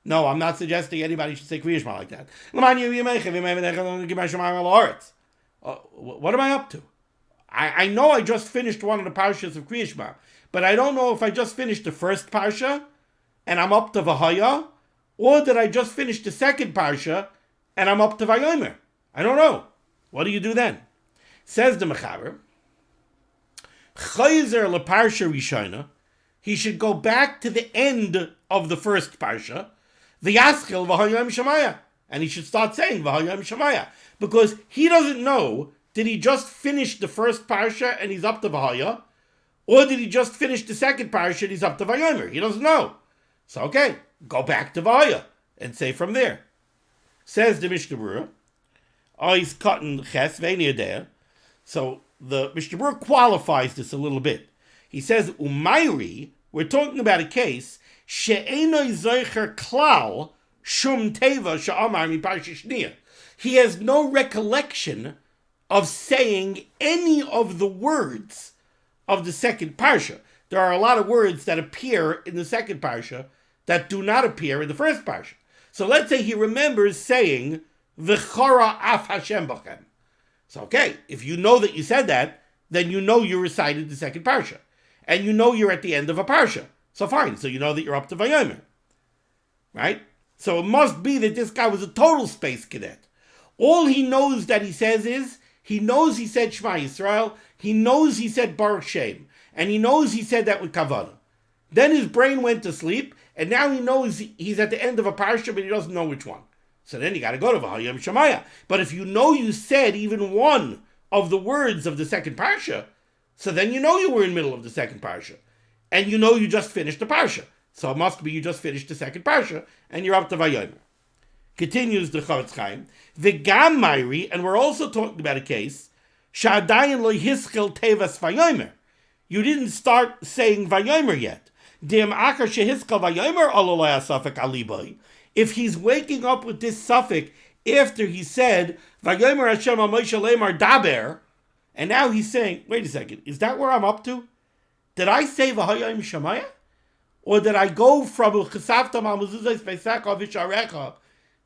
No, I'm not suggesting anybody should say Krias Shema like that. What am I up to? I know I just finished one of the parshas of Krias Shema, but I don't know if I just finished the first parsha and I'm up to Vahaya, or did I just finish the second parsha and I'm up to Vayomer? I don't know. What do you do then? Says the Mechaber, Chayzer leparsha rishona, he should go back to the end of the first parsha, the Yaschil V'hayim Shemaya, and he should start saying V'hayim Shemaya, because he doesn't know, did he just finish the first parsha and he's up to V'haya, or did he just finish the second parsha and he's up to Vayomer? He doesn't know. So okay, go back to V'haya and say from there. Says the Mishnah Berurah, he's cutting ches ve'niyadeh. So the Mishnah Berurah qualifies this a little bit. He says, Umayri, we're talking about a case, she'enoi zoicher klal shum teva she'amar mi parsha shniya. He has no recollection of saying any of the words of the second parsha. There are a lot of words that appear in the second parsha that do not appear in the first parsha. So let's say he remembers saying, V'chora af Hashem b'chem. So okay, if you know that you said that, then you know you recited the second parsha. And you know you're at the end of a parsha. So fine, so you know that you're up to Vayomer. Right? So it must be that this guy was a total space cadet. All he knows that he says is, he knows he said Shema Yisrael, he knows he said Baruch Shem, and he knows he said that with Kavanah. Then his brain went to sleep, and now he knows he's at the end of a parsha, but he doesn't know which one. So then you got to go to V'hayim Shemaya. But if you know you said even one of the words of the second parsha, So then you know you were in the middle of the second parsha. And you know you just finished the parsha. So it must be you just finished the second parsha, and you're up to Vayomer. Continues the Chavetz Chaim. V'gam Mairi, and we're also talking about a case, Sha'adayin lo hiskel tevas Vayomer. You didn't start saying Vayomer yet. Dim akar shehiskel Vayomer alolay asafek aliboy. If he's waking up with this suffix after he said Vayomer Hashem al Moshe lemar daber, and now he's saying, wait a second, is that where I'm up to? Did I say V'hayim Shemaya? Or did I go from Chesavtam al Mezuzah Pesecha Visharecha,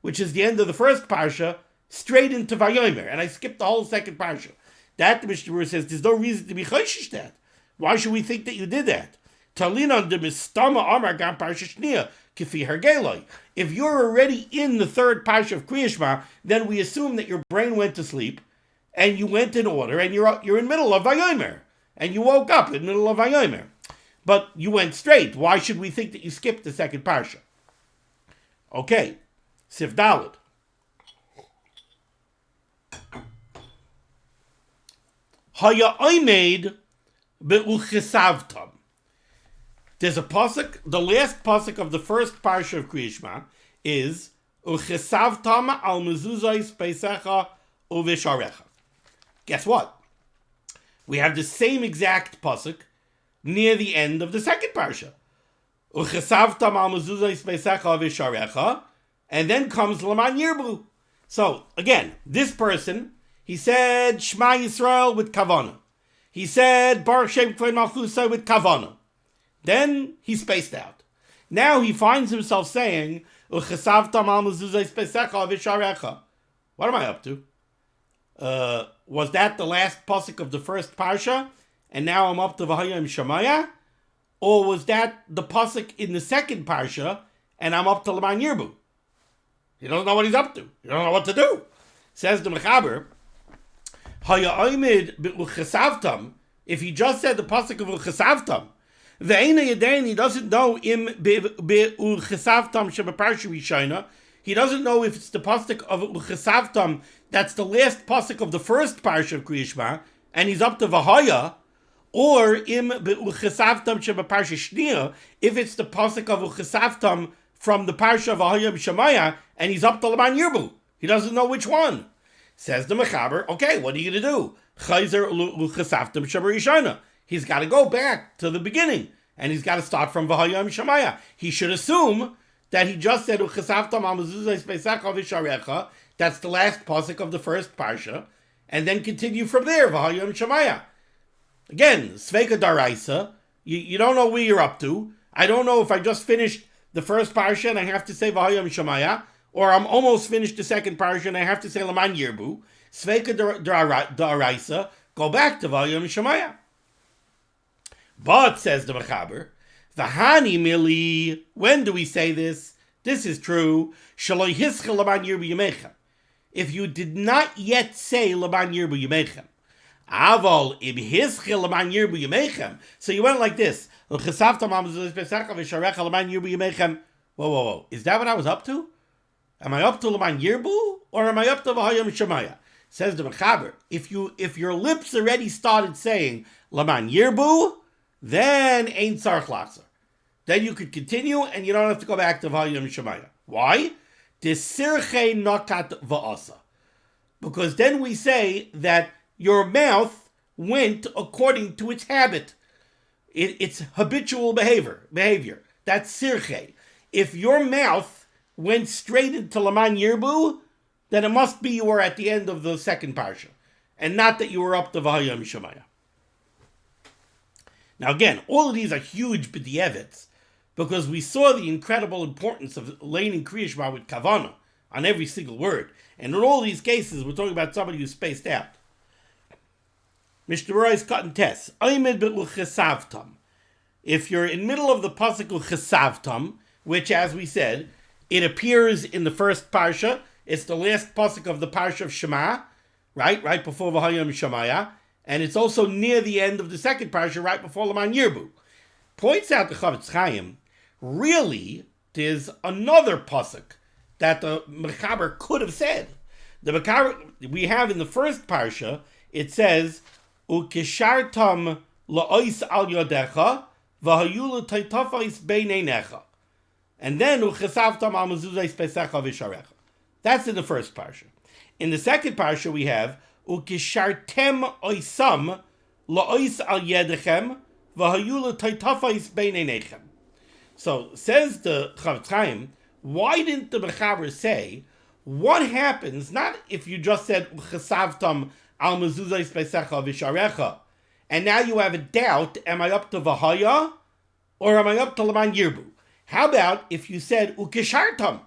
which is the end of the first parsha, straight into Vayomer, and I skipped the whole second parsha? That, the Mishnah says, there's no reason to be chayshish that. Why should we think that you did that? Talina de mistama amar gam parsha shnia kifi hergeloi. If you're already in the third parsha of Krias Shema, then we assume that your brain went to sleep, and you went in order, and you're in middle of Vayomer, and you woke up in the middle of Vayomer. But you went straight. Why should we think that you skipped the second parsha? Okay, Sif Daled. Haya oimed be'uchesavtam. There's a pasuk. The last pasuk of the first parsha of Krias Shema is uchesavtam al mezuzos pesecha uvisharecha. Guess what? We have the same exact pasuk near the end of the second parsha. Uchesavtam al mezuzos pesecha uvisharecha, and then comes Laman Yirbu. So again, this person, he said Shema Yisrael with Kavana. He said Baruch Shem K'vei Malchusa with Kavana. Then he spaced out. Now he finds himself saying Uchesavtam al mezuzos pesecha uvisharecha. What am I up to? Was that the last pasuk of the first parsha, and now I'm up to V'hayim Shemaya? Or was that the pasuk in the second parsha, and I'm up to Laman Yirbu? He doesn't know what he's up to. He doesn't know what to do. Says the Mechaber, Haya oimid be'uchesavtam, if he just said the pasuk of Uchesavtam, ve'ena yadein, he doesn't know im be'uchesavtam shebeparsha rishayna, he doesn't know if it's the pasuk of Uchesavtam that's the last pasuk of the first parsha of Krias Shema, and he's up to Vahaya, or im be'uchesavtam shebeparsha shnia, if it's the pasuk of Uchesavtam from the parsha of Vahaya Shemaya, and he's up to Laman Yirbu. He doesn't know which one. Says the Mechaber, okay, what are you going to do? Chayzer Uchesavtam sheberishana. He's got to go back to the beginning, and he's got to start from Vahaya Shemaya. He should assume that he just said Uchesavtam al mezuzos pesecha visharecha. That's the last pasuk of the first parsha, and then continue from there. V'hayim Shemaya. Again, Sveika Daraisa. You don't know where you're up to. I don't know if I just finished the first parsha and I have to say V'hayim Shemaya, or I'm almost finished the second parsha and I have to say Laman Yirbu. Sveika Daraisa. Go back to V'hayim Shemaya. But says the Mechaber, V'hani mili. When do we say this? This is true. Shaloi hischel Laman Yirbu Yemechem. If you did not yet say Laman Yirbu Yemechem. Aval im hischel Laman Yirbu Yemechem. So you went like this. Whoa. Is that what I was up to? Am I up to Laman Yirbu? Or am I up to V'hayim Shemaya? Says the Mechaber, if your lips already started saying Laman Yirbu, then ain't tzarich lachzor. Then you could continue and you don't have to go back to V'hayim Shemaya. Why? Desirche nakat va'asa. Because then we say that your mouth went according to its habit. It's habitual behavior. That's sirche. If your mouth went straight into Laman Yirbu, then it must be you were at the end of the second parsha, and not that you were up to V'hayim Shemaya. Now again, all of these are huge b'di'evets, because we saw the incredible importance of learning Krias Shema with Kavana on every single word. And in all these cases, we're talking about somebody who's spaced out. Mishnah Berurah is cut in test. If you're in middle of the pasuk Uchesavtam, which, as we said, it appears in the first parsha, it's the last pasuk of the parsha of Shema, right before V'hayim Shemaya, and it's also near the end of the second parsha, right before Laman Yirbu. Points out the Chavetz Chaim, really, there's another pasuk that the Mechaber could have said. The Mechaber we have in the first parsha, it says, ukishartam la'ois al yodecha, v'hayu l'taitafais beineinecha. And then uchesavtam al mezuzah pesecha v'sharecha. That's in the first parsha. In the second parsha we have ukishartem oisam la'ois al yedechem, v'hayu l'taitafais beineinechem. So says the Chavetz Chaim, why didn't the Mechaber say what happens, not if you just said uchesavtam al mezuzah pesecha v'sharecha, and now you have a doubt, am I up to v'haya or am I up to l'man yirbu? How about if you said ukishartam,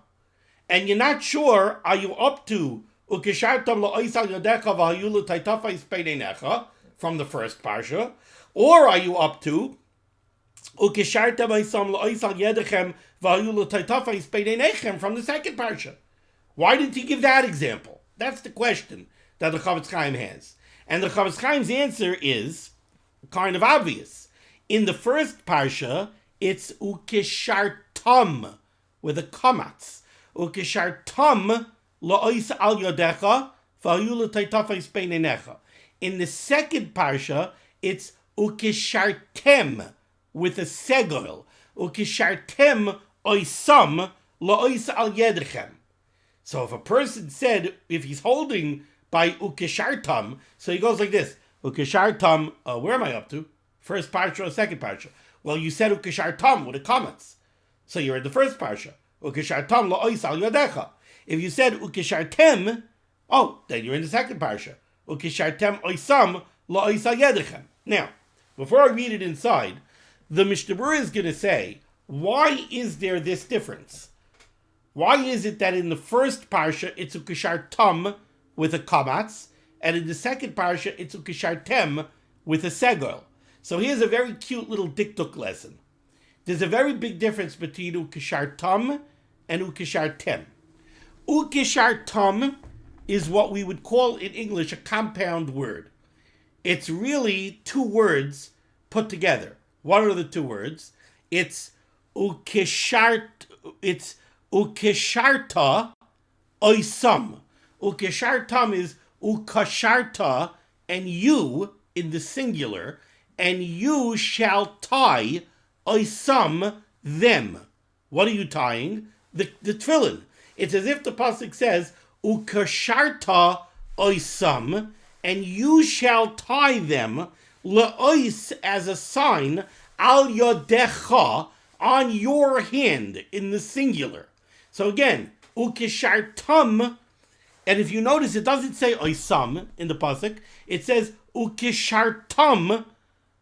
and you're not sure, are you up to ukishartam la'ois al yodecha v'hayu l'taitafais beineinecha from the first parsha, or are you up to ukishartam oisam la'ois al yedechem v'hayu l'taitafais beineinechem from the second parsha? Why didn't he give that example? That's the question that the Chavetz Chaim has. And the Chavetz Chaim's answer is kind of obvious. In the first parsha, it's ukishartam with a kamatz. Ukishartam la'ois al yodecha v'hayu l'taitafais beineinecha. In the second parsha, it's ukishartem with a segol. Ukishartem oisam la'ois al yedechem. So if a person said, if he's holding by ukishartam, so he goes like this, ukishartam, where am I up to? First parsha or second parsha? Well, you said ukishartam with a comments. So you're in the first parsha. Ukishartam la'ois al yodecha. If you said ukishartem, then you're in the second parsha. Ukishartem oisam la'ois al yedechem. Now, before I read it inside, the Mishnah Berurah is going to say, why is there this difference? Why is it that in the first parsha it's ukishartam with a kamatz, and in the second parsha it's ukishartem with a segol? So here's a very cute little diktuk lesson. There's a very big difference between ukishartam and ukishartem. Ukishartam is what we would call in English a compound word. It's really two words put together. What are the two words? It's ukisharta oisam. Ukishartam is ukasharta and you in the singular, and you shall tie oisam them. What are you tying? The tefillin. It's as if the pasuk says ukasharta oisam, and you shall tie them le'ois as a sign al yodecha on your hand in the singular. So again, ukishartam, and if you notice, it doesn't say oisam in the pasuk. It says ukishartam,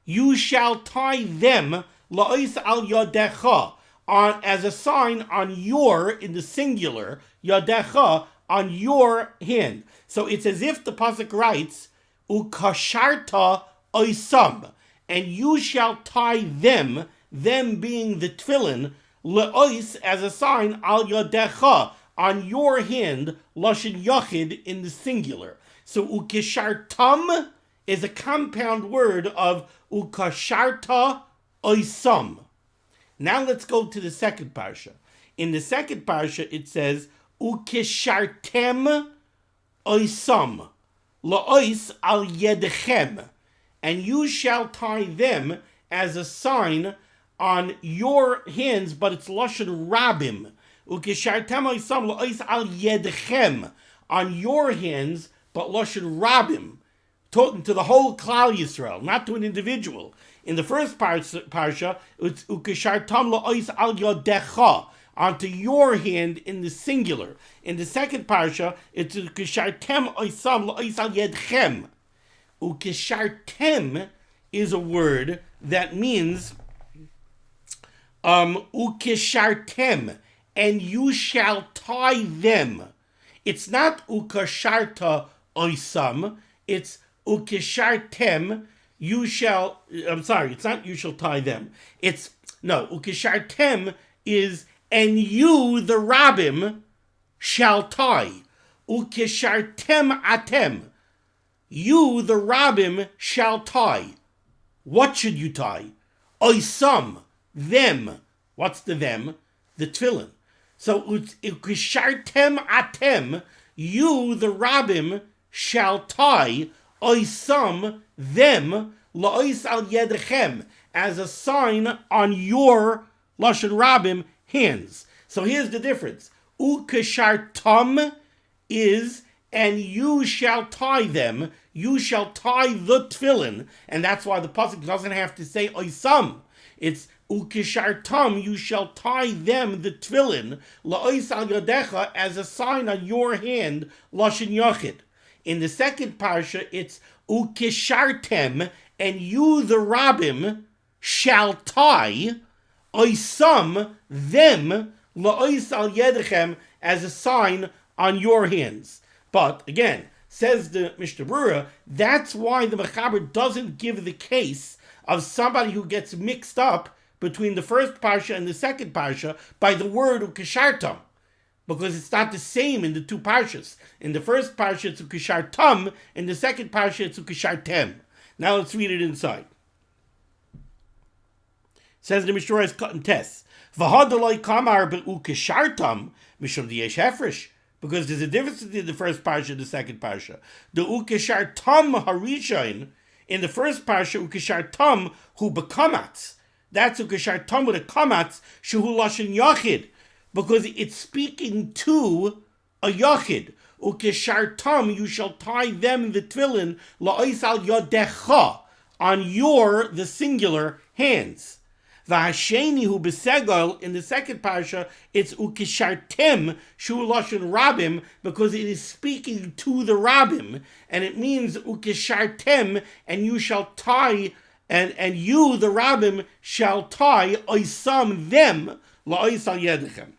you shall tie them la'ois al yodecha, on as a sign on your in the singular yodecha on your hand. So it's as if the pasuk writes ukasharta oisam, and you shall tie them being the tefillin, le'ois as a sign al yodecha on your hand, lashon yachid in the singular. So ukishartam is a compound word of ukasharta oisam. Now let's go to the second parsha. In the second parsha it says ukishartem oisam la'ois al yedechem, and you shall tie them as a sign on your hands, but it's lashon rabim. Ukishartem oisam la'ois al yedechem, on your hands, but lashon rabim, talking to the whole Klal Yisrael, not to an individual. In the first parsha, it's ukishartam la'ois al yodecha, onto your hand in the singular. In the second parsha, it's ukishartem oisam la'ois al yedchem. Ukishartem is a word that means ukishartem, and you shall tie them. It's not ukasharta oisam, it's ukishartem, you shall, it's not you shall tie them. It's, no, ukishartem is, and you, the rabbim, shall tie. Ukishartem atem, you, the rabbim, shall tie. What should you tie? Oisam, them. What's the them? The tefillin. So, ukishartem atem, you, the rabbim, shall tie oisam them la'ois al yedechem, as a sign on your lashon rabim hands. So here's the difference. Ukeshartam is, and you shall tie them. You shall tie the tefillin, and that's why the pasuk doesn't have to say oisam. It's ukeshartam. You shall tie them, the tefillin, la'ois al yadecha, as a sign on your hand, lashon yachid. In the second parsha, it's ukeshartem, and you, the rabbim, shall tie oisam them la'ois al yedechem, as a sign on your hands. But again, says the Mishnah Beurah, that's why the Mechaber doesn't give the case of somebody who gets mixed up between the first parsha and the second parsha by the word ukeshartam, because it's not the same in the two parshas. In the first parsha it's ukeshartam, in the second parsha it's ukeshartem. Now let's read it inside. Says the Mishnah is cut and test. V'hadaloi kamar be'ukeshartam mishum diyesh hefresh, because there's a difference between the first parsha and the second parsha. The ukeshartam harishain, in the first parsha, ukeshartam hu bekamatz. That's ukeshartam with a kamatz, shehu lashon yachid, because it's speaking to a yachid. Ukeshartam, you shall tie them, the tefillin, la'ois al yodecha, on your, the singular, hands. V'hasheni hu b'segal, in the second parsha, it's ukeshartem shu lashon rabim, because it is speaking to the rabim, and it means ukeshartem, and you shall tie, and you, the rabim, shall tie oisam them la'ois al yedechem.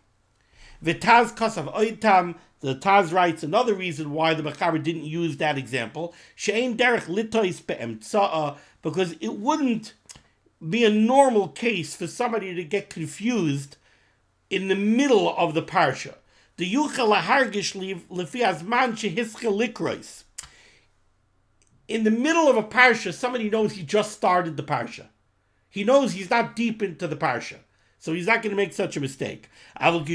V'taz kasav oitam, the Taz writes another reason why the Mechaber didn't use that example, she'ein derech litois be'emtza'a, because it wouldn't be a normal case for somebody to get confused in the middle of the parsha. The yuchel lahargish lefi azman shehischel likrois. In the middle of a parsha, somebody knows he just started the parsha. He knows he's not deep into the parsha, so he's not going to make such a mistake. Okay,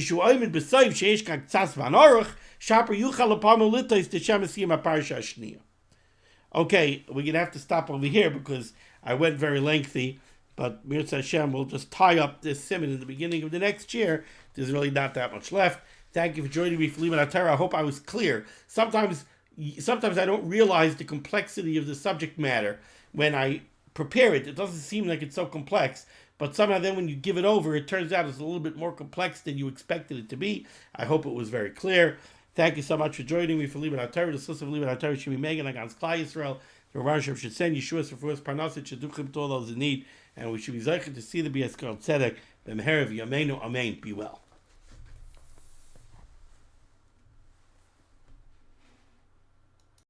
we're going to have to stop over here because I went very lengthy. But Mirza Hashem will just tie up this Siman in the beginning of the next year. There's really not that much left. Thank you for joining me for limud HaTorah. I hope I was clear. Sometimes I don't realize the complexity of the subject matter when I prepare it. It doesn't seem like it's so complex. But somehow then when you give it over, it turns out it's a little bit more complex than you expected it to be. I hope it was very clear. Thank you so much for joining me for limud HaTorah. The source of limud HaTorah should be Megan against Klal Yisrael. The Rabban Shem should send Yeshua's for us, Parnasit, Shaduchim to all those in need. And we should be zeicher to see the B'Yeskar Tzedek, B'Meher V'Yameinu, Amen. Be well.